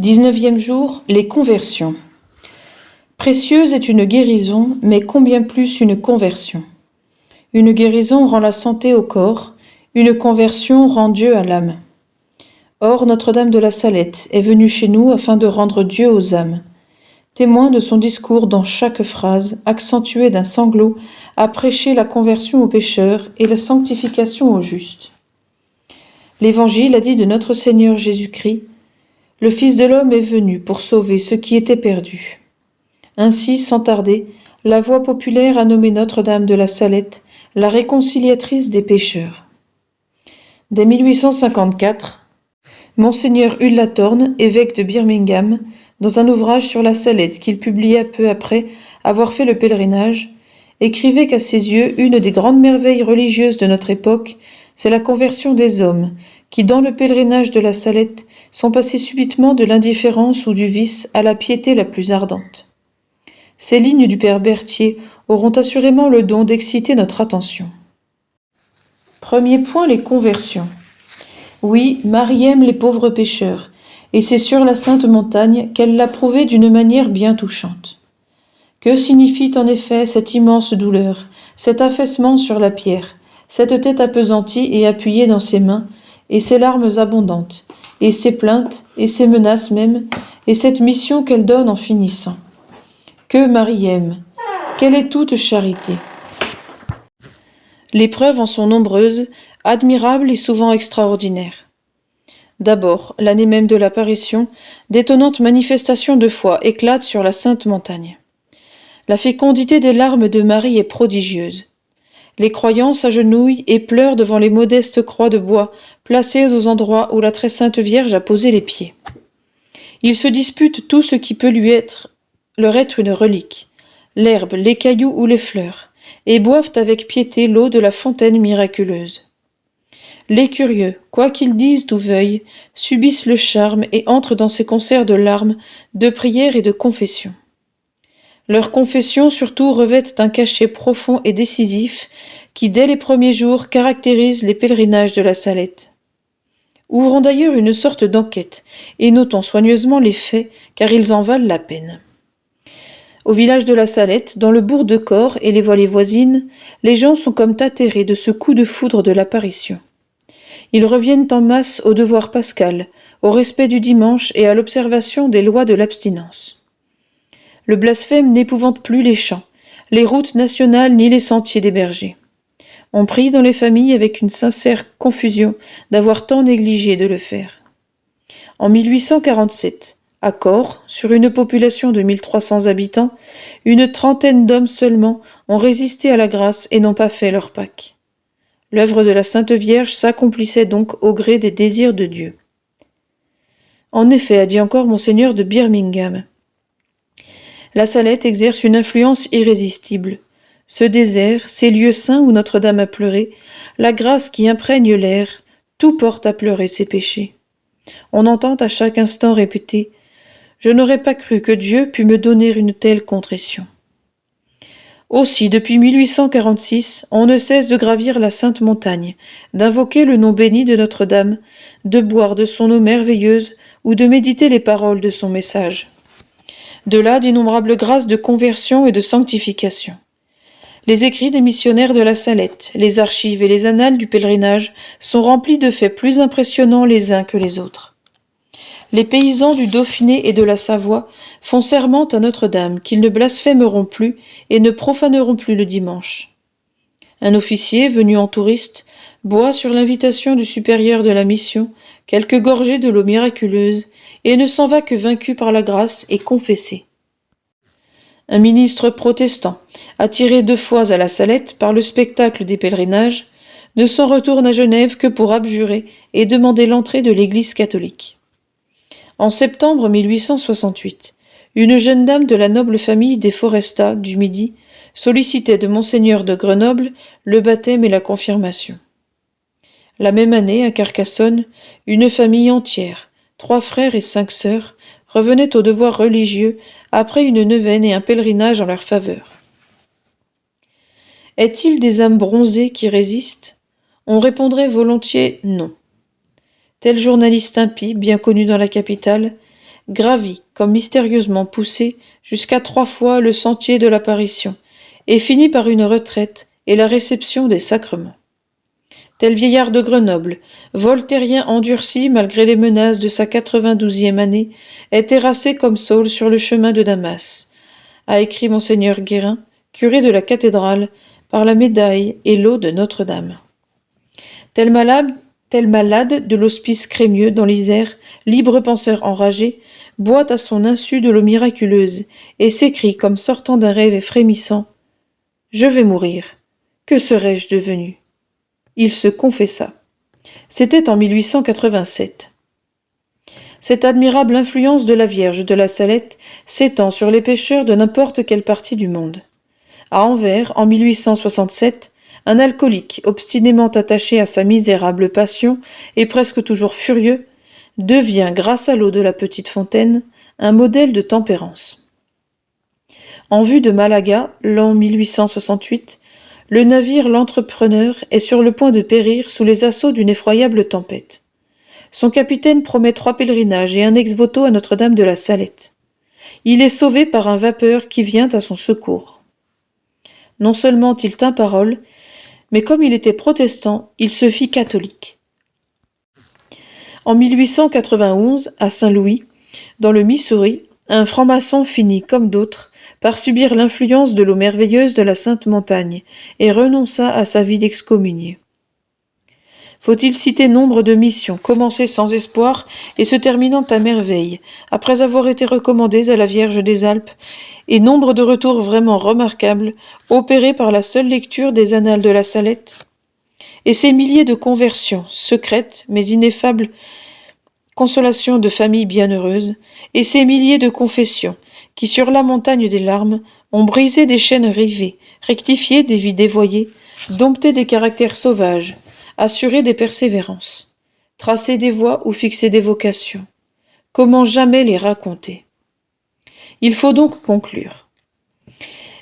19e jour, les conversions. Précieuse est une guérison, mais combien plus une conversion. Une guérison rend la santé au corps, une conversion rend Dieu à l'âme. Or, Notre-Dame de la Salette est venue chez nous afin de rendre Dieu aux âmes. Témoin de son discours dans chaque phrase, accentué d'un sanglot, a prêché la conversion aux pécheurs et la sanctification aux justes. L'Évangile a dit de notre Seigneur Jésus-Christ: le Fils de l'homme est venu pour sauver ceux qui étaient perdus. Ainsi, sans tarder, la voix populaire a nommé Notre-Dame de la Salette la réconciliatrice des pécheurs. Dès 1854, Monseigneur Ullathorne, évêque de Birmingham, dans un ouvrage sur la Salette qu'il publia peu après avoir fait le pèlerinage, écrivait qu'à ses yeux, une des grandes merveilles religieuses de notre époque, c'est la conversion des hommes, qui, dans le pèlerinage de la Salette, sont passés subitement de l'indifférence ou du vice à la piété la plus ardente. Ces lignes du père Berthier auront assurément le don d'exciter notre attention. Premier point, les conversions. Oui, Marie aime les pauvres pécheurs, et c'est sur la Sainte Montagne qu'elle l'a prouvé d'une manière bien touchante. Que signifie en effet cette immense douleur, cet affaissement sur la pierre, cette tête appesantie et appuyée dans ses mains, et ces larmes abondantes, et ces plaintes, et ces menaces même, et cette mission qu'elle donne en finissant. Que Marie aime, qu'elle est toute charité. Les preuves en sont nombreuses, admirables et souvent extraordinaires. D'abord, l'année même de l'apparition, d'étonnantes manifestations de foi éclatent sur la Sainte Montagne. La fécondité des larmes de Marie est prodigieuse. Les croyants s'agenouillent et pleurent devant les modestes croix de bois placées aux endroits où la très sainte Vierge a posé les pieds. Ils se disputent tout ce qui peut leur être une relique, l'herbe, les cailloux ou les fleurs, et boivent avec piété l'eau de la fontaine miraculeuse. Les curieux, quoi qu'ils disent ou veuillent, subissent le charme et entrent dans ces concerts de larmes, de prières et de confessions. Leurs confessions surtout revêtent un cachet profond et décisif qui, dès les premiers jours, caractérise les pèlerinages de la Salette. Ouvrons d'ailleurs une sorte d'enquête et notons soigneusement les faits, car ils en valent la peine. Au village de la Salette, dans le bourg de Corps et les vallées voisines, les gens sont comme atterrés de ce coup de foudre de l'apparition. Ils reviennent en masse au devoir pascal, au respect du dimanche et à l'observation des lois de l'abstinence. Le blasphème n'épouvante plus les champs, les routes nationales ni les sentiers des bergers. On prie dans les familles avec une sincère confusion d'avoir tant négligé de le faire. En 1847, à Corps, sur une population de 1300 habitants, une trentaine d'hommes seulement ont résisté à la grâce et n'ont pas fait leur Pâques. L'œuvre de la Sainte Vierge s'accomplissait donc au gré des désirs de Dieu. En effet, a dit encore Monseigneur de Birmingham, la Salette exerce une influence irrésistible. Ce désert, ces lieux saints où Notre-Dame a pleuré, la grâce qui imprègne l'air, tout porte à pleurer ses péchés. On entend à chaque instant répéter « Je n'aurais pas cru que Dieu pût me donner une telle contrition ». Aussi, depuis 1846, on ne cesse de gravir la Sainte Montagne, d'invoquer le nom béni de Notre-Dame, de boire de son eau merveilleuse ou de méditer les paroles de son message. De là d'innombrables grâces de conversion et de sanctification. Les écrits des missionnaires de la Salette, les archives et les annales du pèlerinage sont remplis de faits plus impressionnants les uns que les autres. Les paysans du Dauphiné et de la Savoie font serment à Notre-Dame qu'ils ne blasphémeront plus et ne profaneront plus le dimanche. Un officier, venu en touriste, boit sur l'invitation du supérieur de la mission quelques gorgées de l'eau miraculeuse et ne s'en va que vaincu par la grâce et confessé. Un ministre protestant, attiré 2 fois à la Salette par le spectacle des pèlerinages, ne s'en retourne à Genève que pour abjurer et demander l'entrée de l'Église catholique. En septembre 1868, une jeune dame de la noble famille des Foresta du Midi sollicitait de Monseigneur de Grenoble le baptême et la confirmation. La même année, à Carcassonne, une famille entière, 3 frères et 5 sœurs, revenait au devoir religieux après une neuvaine et un pèlerinage en leur faveur. Est-il des âmes bronzées qui résistent ? On répondrait volontiers non. Tel journaliste impie, bien connu dans la capitale, gravit, comme mystérieusement poussé, jusqu'à 3 fois le sentier de l'apparition, et finit par une retraite et la réception des sacrements. Tel vieillard de Grenoble, voltairien endurci malgré les menaces de sa 92e année, est terrassé comme Saul sur le chemin de Damas, a écrit Monseigneur Guérin, curé de la cathédrale, par la médaille et l'eau de Notre-Dame. Tel malade de l'hospice Crémieux dans l'Isère, libre penseur enragé, boit à son insu de l'eau miraculeuse et s'écrie comme sortant d'un rêve et frémissant : « Je vais mourir. Que serais-je devenu ?» Il se confessa. C'était en 1887. Cette admirable influence de la Vierge de la Salette s'étend sur les pécheurs de n'importe quelle partie du monde. À Anvers, en 1867, un alcoolique, obstinément attaché à sa misérable passion et presque toujours furieux, devient, grâce à l'eau de la petite fontaine, un modèle de tempérance. En vue de Malaga, l'an 1868, le navire L'Entrepreneur est sur le point de périr sous les assauts d'une effroyable tempête. Son capitaine promet 3 pèlerinages et un ex-voto à Notre-Dame de la Salette. Il est sauvé par un vapeur qui vient à son secours. Non seulement il tint parole, mais comme il était protestant, il se fit catholique. En 1891, à Saint-Louis, dans le Missouri, un franc-maçon finit, comme d'autres, par subir l'influence de l'eau merveilleuse de la Sainte Montagne et renonça à sa vie d'excommunié. Faut-il citer nombre de missions commencées sans espoir et se terminant à merveille, après avoir été recommandées à la Vierge des Alpes, et nombre de retours vraiment remarquables, opérés par la seule lecture des annales de la Salette, et ces milliers de conversions, secrètes mais ineffables, consolation de familles bienheureuses, et ces milliers de confessions, qui sur la montagne des larmes ont brisé des chaînes rivées, rectifié des vies dévoyées, dompté des caractères sauvages, assuré des persévérances, tracé des voies ou fixé des vocations. Comment jamais les raconter? Il faut donc conclure.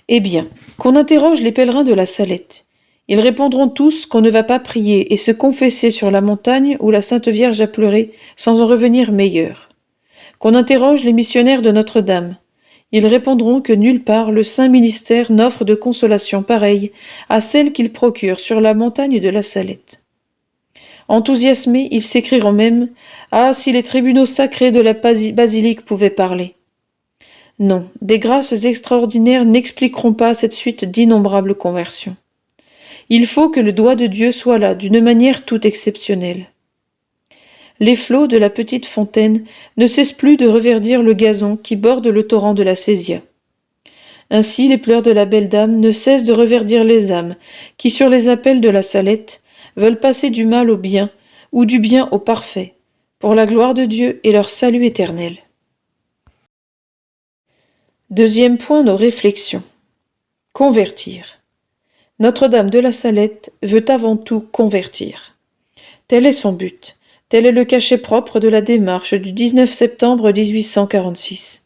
Eh bien, qu'on interroge les pèlerins de la Salette. Ils répondront tous qu'on ne va pas prier et se confesser sur la montagne où la Sainte Vierge a pleuré sans en revenir meilleur. Qu'on interroge les missionnaires de Notre-Dame. Ils répondront que nulle part le saint ministère n'offre de consolation pareille à celle qu'il procure sur la montagne de la Salette. Enthousiasmés, ils s'écrieront même : « Ah, si les tribunaux sacrés de la basilique pouvaient parler !» Non, des grâces extraordinaires n'expliqueront pas cette suite d'innombrables conversions. Il faut que le doigt de Dieu soit là, d'une manière toute exceptionnelle. Les flots de la petite fontaine ne cessent plus de reverdir le gazon qui borde le torrent de la Sésia. Ainsi, les pleurs de la belle dame ne cessent de reverdir les âmes qui, sur les appels de la Salette, veulent passer du mal au bien ou du bien au parfait, pour la gloire de Dieu et leur salut éternel. Deuxième point, nos réflexions. Convertir. Notre-Dame de la Salette veut avant tout convertir. Tel est son but. Tel est le cachet propre de la démarche du 19 septembre 1846.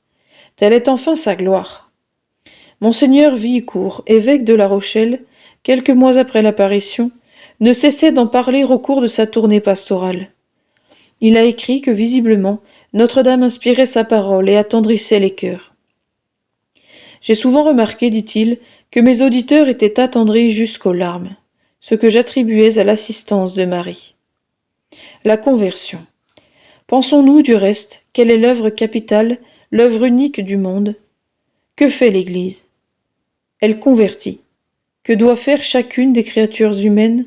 Telle est enfin sa gloire. Monseigneur Villecourt, évêque de La Rochelle, quelques mois après l'apparition, ne cessait d'en parler au cours de sa tournée pastorale. Il a écrit que visiblement, Notre-Dame inspirait sa parole et attendrissait les cœurs. J'ai souvent remarqué, dit-il, que mes auditeurs étaient attendris jusqu'aux larmes, ce que j'attribuais à l'assistance de Marie. La conversion. Pensons-nous, du reste, quelle est l'œuvre capitale, l'œuvre unique du monde? Que fait l'Église? Elle convertit. Que doit faire chacune des créatures humaines?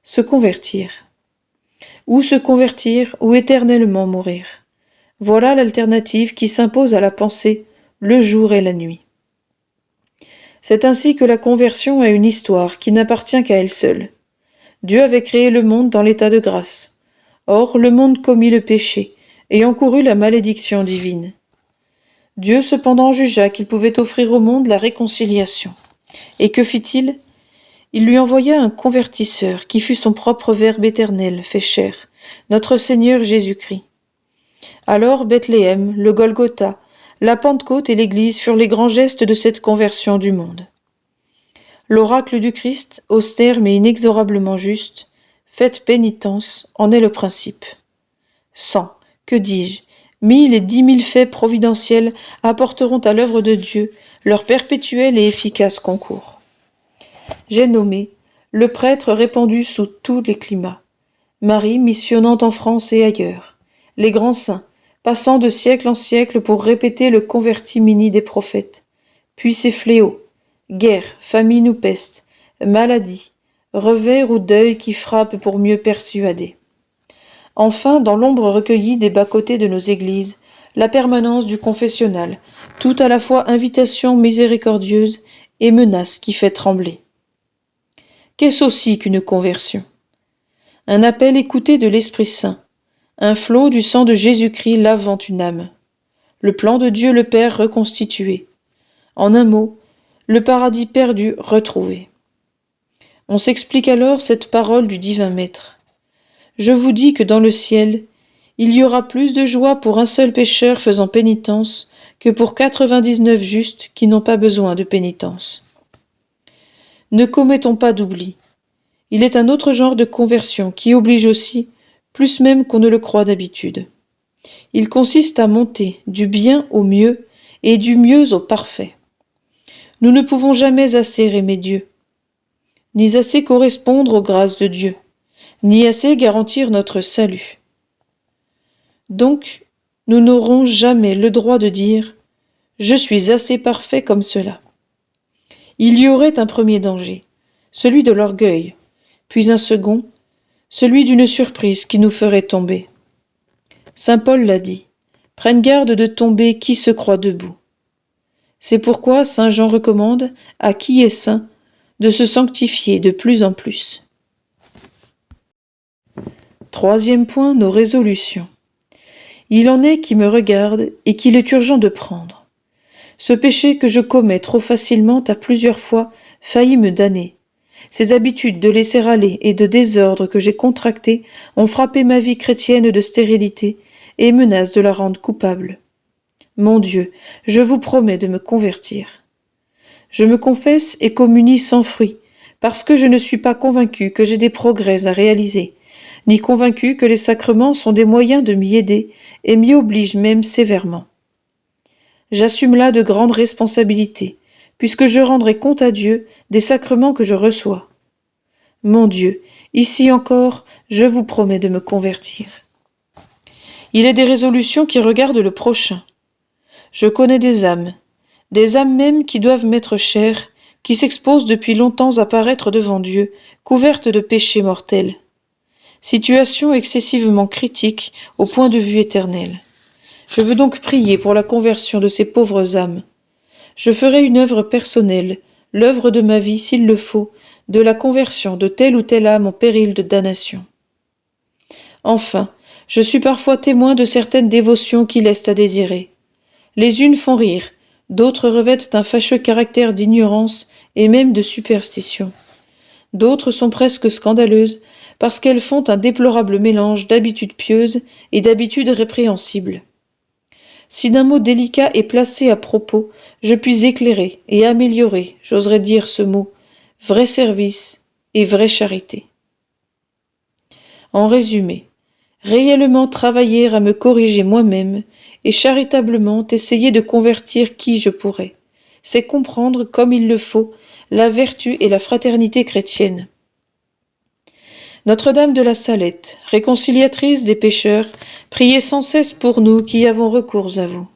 Se convertir. Ou se convertir, ou éternellement mourir. Voilà l'alternative qui s'impose à la pensée, le jour et la nuit. C'est ainsi que la conversion a une histoire qui n'appartient qu'à elle seule. Dieu avait créé le monde dans l'état de grâce. Or, le monde commit le péché, et encourut la malédiction divine. Dieu cependant jugea qu'il pouvait offrir au monde la réconciliation. Et que fit-il? Il lui envoya un convertisseur, qui fut son propre Verbe éternel, fait chair, notre Seigneur Jésus-Christ. Alors Bethléem, le Golgotha, la Pentecôte et l'Église furent les grands gestes de cette conversion du monde. L'oracle du Christ, austère mais inexorablement juste, faites pénitence, en est le principe. Sang, que dis-je, 1000 et 10 000 faits providentiels apporteront à l'œuvre de Dieu leur perpétuel et efficace concours. J'ai nommé le prêtre répandu sous tous les climats, Marie missionnant en France et ailleurs, les grands saints, passant de siècle en siècle pour répéter le convertimini des prophètes, puis ces fléaux, guerre, famine ou peste, maladie, revers ou deuil qui frappent pour mieux persuader. Enfin, dans l'ombre recueillie des bas-côtés de nos églises, la permanence du confessionnal, tout à la fois invitation miséricordieuse et menace qui fait trembler. Qu'est-ce aussi qu'une conversion? Un appel écouté de l'Esprit Saint, un flot du sang de Jésus-Christ lavant une âme, le plan de Dieu le Père reconstitué, en un mot, le paradis perdu retrouvé. On s'explique alors cette parole du divin Maître. Je vous dis que dans le ciel, il y aura plus de joie pour un seul pécheur faisant pénitence que pour 99 justes qui n'ont pas besoin de pénitence. Ne commettons pas d'oubli. Il est un autre genre de conversion qui oblige aussi, plus même qu'on ne le croit d'habitude. Il consiste à monter du bien au mieux et du mieux au parfait. Nous ne pouvons jamais assez aimer Dieu, ni assez correspondre aux grâces de Dieu, ni assez garantir notre salut. Donc, nous n'aurons jamais le droit de dire « Je suis assez parfait comme cela ». Il y aurait un premier danger, celui de l'orgueil, puis un second, celui d'une surprise qui nous ferait tomber. Saint Paul l'a dit, « Prenne garde de tomber qui se croit debout ». C'est pourquoi saint Jean recommande à qui est saint de se sanctifier de plus en plus. Troisième point, nos résolutions. Il en est qui me regardent et qu'il est urgent de prendre. Ce péché que je commets trop facilement a plusieurs fois failli me damner. Ces habitudes de laisser aller et de désordre que j'ai contractées ont frappé ma vie chrétienne de stérilité et menacent de la rendre coupable. Mon Dieu, je vous promets de me convertir. Je me confesse et communie sans fruit, parce que je ne suis pas convaincu que j'ai des progrès à réaliser, ni convaincu que les sacrements sont des moyens de m'y aider et m'y obligent même sévèrement. J'assume là de grandes responsabilités, puisque je rendrai compte à Dieu des sacrements que je reçois. Mon Dieu, ici encore, je vous promets de me convertir. Il est des résolutions qui regardent le prochain. Je connais des âmes même qui doivent m'être chères, qui s'exposent depuis longtemps à paraître devant Dieu, couvertes de péchés mortels. Situation excessivement critique au point de vue éternel. Je veux donc prier pour la conversion de ces pauvres âmes. Je ferai une œuvre personnelle, l'œuvre de ma vie, s'il le faut, de la conversion de telle ou telle âme en péril de damnation. Enfin, je suis parfois témoin de certaines dévotions qui laissent à désirer. Les unes font rire, d'autres revêtent un fâcheux caractère d'ignorance et même de superstition. D'autres sont presque scandaleuses, parce qu'elles font un déplorable mélange d'habitudes pieuses et d'habitudes répréhensibles. Si d'un mot délicat est placé à propos, je puis éclairer et améliorer, j'oserais dire ce mot, vrai service et vraie charité. En résumé, réellement travailler à me corriger moi-même et charitablement essayer de convertir qui je pourrais, c'est comprendre comme il le faut la vertu et la fraternité chrétienne. Notre-Dame de la Salette, réconciliatrice des pécheurs, priez sans cesse pour nous qui avons recours à vous.